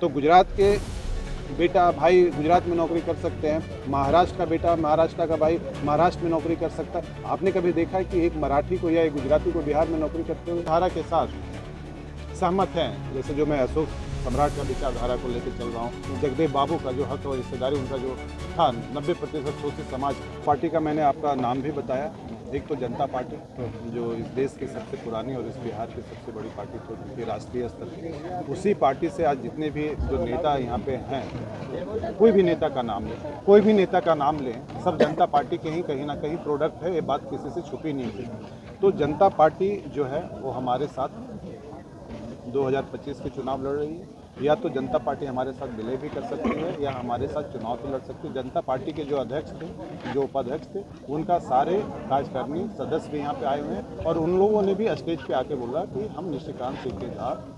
तो गुजरात के बेटा भाई गुजरात में नौकरी कर सकते हैं, महाराष्ट्र का बेटा महाराष्ट्र का भाई महाराष्ट्र में नौकरी कर सकता है। आपने कभी देखा है कि एक मराठी को या एक गुजराती को बिहार में नौकरी करते हुए धारा के साथ सहमत हैं? जैसे जो मैं अशोक सम्राट का विचारधारा को लेकर चल रहा हूँ, जगदेव बाबू का जो हक और हिस्सेदारी उनका जो था 90% शोषित समाज पार्टी का मैंने आपका नाम भी बताया। एक तो जनता पार्टी जो इस देश की सबसे पुरानी और इस बिहार की सबसे बड़ी पार्टी हो चुकी है राष्ट्रीय स्तर पर। उसी पार्टी से आज जितने भी जो नेता यहाँ पे हैं, कोई भी नेता का नाम लें, कोई भी नेता का नाम लें, सब जनता पार्टी के ही कहीं ना कहीं प्रोडक्ट है। ये बात किसी से छुपी नहीं हुई। तो जनता पार्टी जो है वो हमारे साथ 2025 के चुनाव लड़ रही है। या तो जनता पार्टी हमारे साथ विलय भी कर सकती है या हमारे साथ चुनाव भी लड़ सकती है। जनता पार्टी के जो अध्यक्ष थे, जो उपाध्यक्ष थे, उनका सारे कार्यकारिणी सदस्य भी यहाँ पे आए हुए हैं और उन लोगों ने भी स्टेज पे आके बोला कि हम निशिकांत सिंह के साथ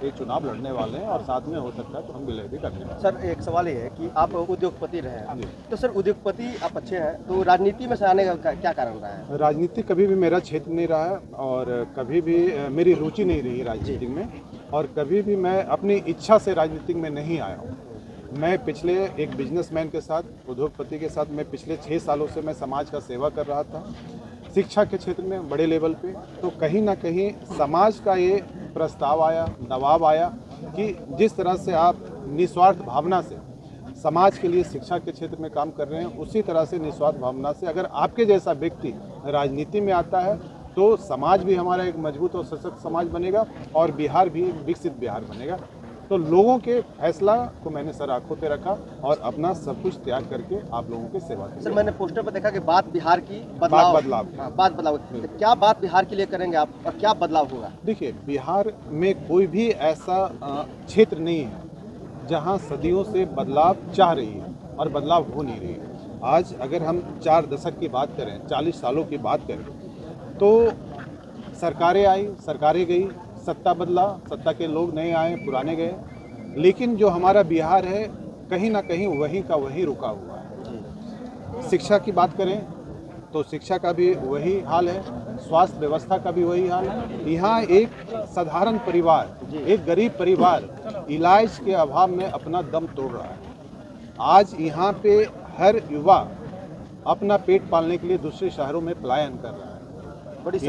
ये चुनाव लड़ने वाले हैं और साथ में हो सकता है तो हम विलय भी करने वाले हैं। सर एक सवाल ये है कि आप उद्योगपति रहे हैं, तो सर उद्योगपति आप अच्छे हैं, तो राजनीति में से आने का क्या कारण रहा है? राजनीति कभी भी मेरा क्षेत्र नहीं रहा है और कभी भी मेरी रुचि नहीं रही राजनीति में, और कभी भी मैं अपनी इच्छा से राजनीति में नहीं आया हूँ। मैं पिछले एक बिजनेसमैन के साथ, उद्योगपति के साथ, मैं पिछले 6 सालों से मैं समाज का सेवा कर रहा था शिक्षा के क्षेत्र में बड़े लेवल पे। तो कहीं ना कहीं समाज का ये प्रस्ताव आया, दबाव आया कि जिस तरह से आप निस्वार्थ भावना से समाज के लिए शिक्षा के क्षेत्र में काम कर रहे हैं, उसी तरह से निस्वार्थ भावना से अगर आपके जैसा व्यक्ति राजनीति में आता है तो समाज भी हमारा एक मजबूत और सशक्त समाज बनेगा और बिहार भी एक विकसित बिहार बनेगा। तो लोगों के फैसला को मैंने सर आंखों पे रखा और अपना सब कुछ त्याग करके आप लोगों की सेवा की। सर मैंने पोस्टर पर देखा कि बात बिहार की बदलाव बात बदलाव, तो क्या बात बिहार के लिए करेंगे आप और क्या बदलाव होगा? देखिए, बिहार में कोई भी ऐसा क्षेत्र नहीं है जहां सदियों से बदलाव चाह रही है और बदलाव हो नहीं रही है। आज अगर हम 4 दशक की बात करें, 40 सालों की बात करें, तो सरकारें आई, सरकारें गई, सत्ता बदला, सत्ता के लोग नए आए, पुराने गए, लेकिन जो हमारा बिहार है कहीं ना कहीं वहीं का वहीं रुका हुआ है। शिक्षा की बात करें तो शिक्षा का भी वही हाल है, स्वास्थ्य व्यवस्था का भी वही हाल है। यहाँ एक साधारण परिवार, एक गरीब परिवार इलाज के अभाव में अपना दम तोड़ रहा है। आज यहाँ पे हर युवा अपना पेट पालने के लिए दूसरे शहरों में पलायन कर रहा है।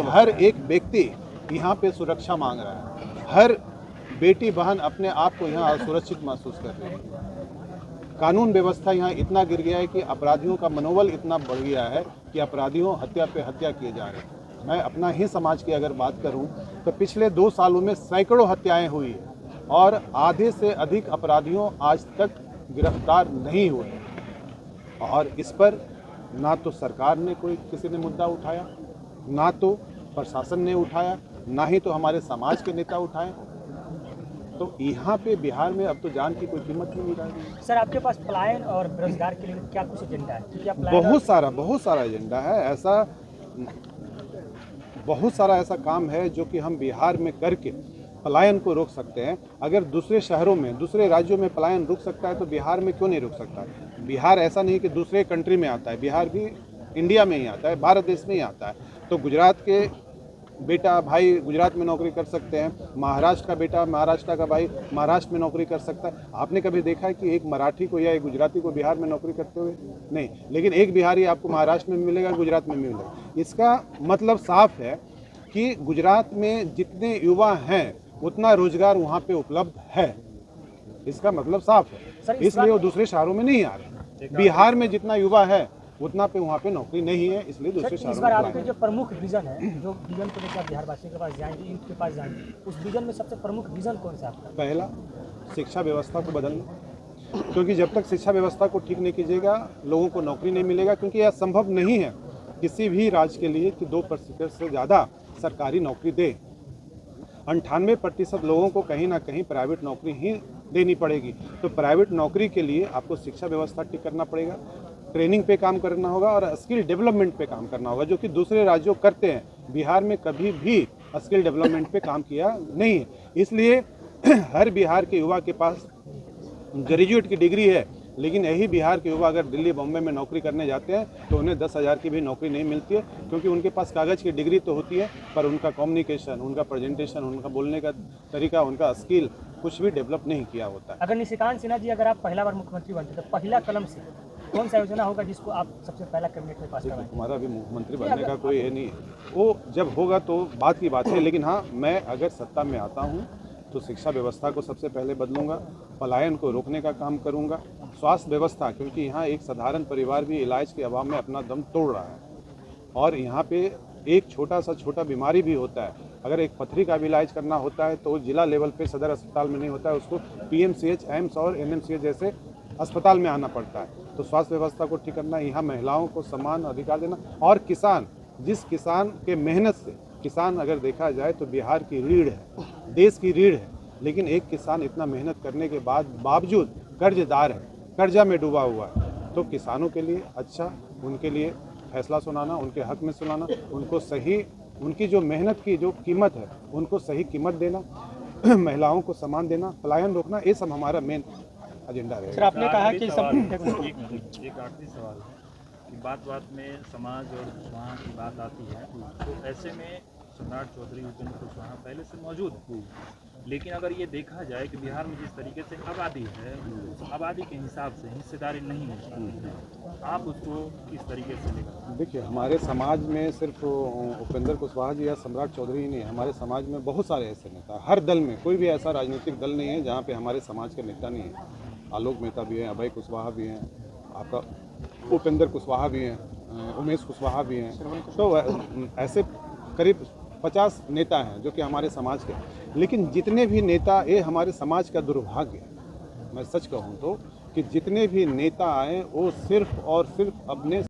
हर एक व्यक्ति यहाँ पे सुरक्षा मांग रहा है। हर बेटी बहन अपने आप को यहाँ असुरक्षित महसूस कर रही है। कानून व्यवस्था यहाँ इतना गिर गया है कि अपराधियों का मनोबल इतना बढ़ गया है कि अपराधियों हत्या पे हत्या किए जा रहे हैं। मैं अपना ही समाज की अगर बात करूं तो पिछले 2 सालों में सैकड़ों हत्याएं हुई है और आधे से अधिक अपराधियों आज तक गिरफ्तार नहीं हुए। और इस पर ना तो सरकार ने कोई किसी ने मुद्दा उठाया, ना तो प्रशासन ने उठाया, ना ही तो हमारे समाज के नेता उठाए। तो यहाँ पे बिहार में अब तो जान की कोई कीमत ही नहीं रही। सर आपके पास पलायन और बेरोजगार के लिए क्या कुछ एजेंडा है? क्योंकि आप बहुत सारा एजेंडा है। ऐसा बहुत सारा ऐसा काम है जो कि हम बिहार में करके पलायन को रोक सकते हैं। अगर दूसरे शहरों में, दूसरे राज्यों में पलायन रुक सकता है तो बिहार में क्यों नहीं रुक सकता? बिहार ऐसा नहीं कि दूसरे कंट्री में आता है, बिहार भी इंडिया में ही आता है, भारत देश में ही आता है। तो गुजरात के बेटा भाई गुजरात में नौकरी कर सकते हैं, महाराष्ट्र का बेटा महाराष्ट्र का भाई महाराष्ट्र में नौकरी कर सकता है। आपने कभी देखा है कि एक मराठी को या एक गुजराती को बिहार में नौकरी करते हुए? नहीं। लेकिन एक बिहारी आपको महाराष्ट्र में मिलेगा, गुजरात में मिलेगा। इसका मतलब साफ है कि गुजरात में जितने युवा हैं उतना रोजगार वहाँ पे उपलब्ध है। इसका मतलब साफ है, इसलिए वो दूसरे शहरों में नहीं आ रहे। बिहार में जितना युवा है उतना पे वहाँ पे नौकरी नहीं है, इसलिए दूसरे शहरों में। इस बार आपके जो प्रमुख विजन है, जो विजन को लेकर बिहार वासियों के पास जाएंगे, यूथ के पास जाएंगे, उस विजन में सबसे प्रमुख विजन कौन सा आपका? पहला, शिक्षा व्यवस्था को बदलना, क्योंकि जब तक शिक्षा व्यवस्था को ठीक नहीं कीजिएगा लोगों को नौकरी नहीं मिलेगा। क्योंकि यह संभव नहीं है किसी भी राज्य के लिए कि 2% से ज़्यादा सरकारी नौकरी दे। 98% लोगों को कहीं ना कहीं प्राइवेट नौकरी ही देनी पड़ेगी। तो प्राइवेट नौकरी के लिए आपको शिक्षा व्यवस्था ठीक करना पड़ेगा, ट्रेनिंग पे काम करना होगा और स्किल डेवलपमेंट पे काम करना होगा, जो कि दूसरे राज्यों करते हैं। बिहार में कभी भी स्किल डेवलपमेंट पे काम किया नहीं है। इसलिए हर बिहार के युवा के पास ग्रेजुएट की डिग्री है लेकिन यही बिहार के युवा अगर दिल्ली बॉम्बे में नौकरी करने जाते हैं तो उन्हें 10,000 की भी नौकरी नहीं मिलती है, क्योंकि उनके पास कागज़ की डिग्री तो होती है पर उनका कम्युनिकेशन, उनका प्रेजेंटेशन, उनका बोलने का तरीका, उनका स्किल कुछ भी डेवलप नहीं किया होता है। अगर निशिकांत सिन्हा जी अगर आप पहला बार मुख्यमंत्री बनते तो पहला कलम से कौन सा योजना होगा जिसको आप सबसे पहला कैबिनेट में पास देखो, करवाएंगे? हमारा भी मुख्यमंत्री बनने का कोई ये नहीं है, वो जब होगा तो बात की बात है। लेकिन हाँ, मैं अगर सत्ता में आता हूँ तो शिक्षा व्यवस्था को सबसे पहले बदलूंगा, पलायन को रोकने का काम करूंगा, स्वास्थ्य व्यवस्था, क्योंकि यहाँ एक साधारण परिवार भी इलाज के अभाव में अपना दम तोड़ रहा है और यहाँ पे एक छोटा बीमारी भी होता है, अगर एक पथरी का भी इलाज करना होता है तो जिला लेवल पे सदर अस्पताल में नहीं होता है, उसको पीएमसीएच, एम्स और एनएमसीएच जैसे अस्पताल में आना पड़ता है। तो स्वास्थ्य व्यवस्था को ठीक करना, यहाँ महिलाओं को समान अधिकार देना, और किसान, जिस किसान के मेहनत से, किसान अगर देखा जाए तो बिहार की रीढ़ है, देश की रीढ़ है, लेकिन एक किसान इतना मेहनत करने के बावजूद कर्जदार है, कर्जा में डूबा हुआ है। तो किसानों के लिए अच्छा, उनके लिए फैसला सुनाना, उनके हक में सुनाना, उनको सही, उनकी जो मेहनत की जो कीमत है उनको सही कीमत देना, महिलाओं को सम्मान देना, पलायन रोकना, ये सब हमारा मेन एजेंडा सर रहेगा। आपने कहा कि एक आखिरी सवाल कि बात में समाज और कुशवाहा की बात आती है, तो ऐसे में सम्राट चौधरी उपेंद्र कुशवाहा पहले से मौजूद है, लेकिन अगर ये देखा जाए कि बिहार में जिस तरीके से आबादी है, उस आबादी के हिसाब से हिस्सेदारी नहीं है, आप उसको किस तरीके से लेकर? देखिए, हमारे समाज में सिर्फ उपेंद्र कुशवाहा जी या सम्राट चौधरी ही नहीं, हमारे समाज में बहुत सारे ऐसे नेता, हर दल में कोई भी ऐसा राजनीतिक दल नहीं है जहाँ पे हमारे समाज के नेता नहीं है। आलोक मेहता भी हैं, अभय कुशवाहा भी हैं, आपका उपेंद्र कुशवाहा भी हैं, उमेश कुशवाहा भी हैं, तो ऐसे करीब 50 नेता हैं जो कि हमारे समाज के। लेकिन जितने भी नेता, ये हमारे समाज का दुर्भाग्य है, मैं सच कहूँ तो, कि जितने भी नेता आए वो सिर्फ और सिर्फ अपने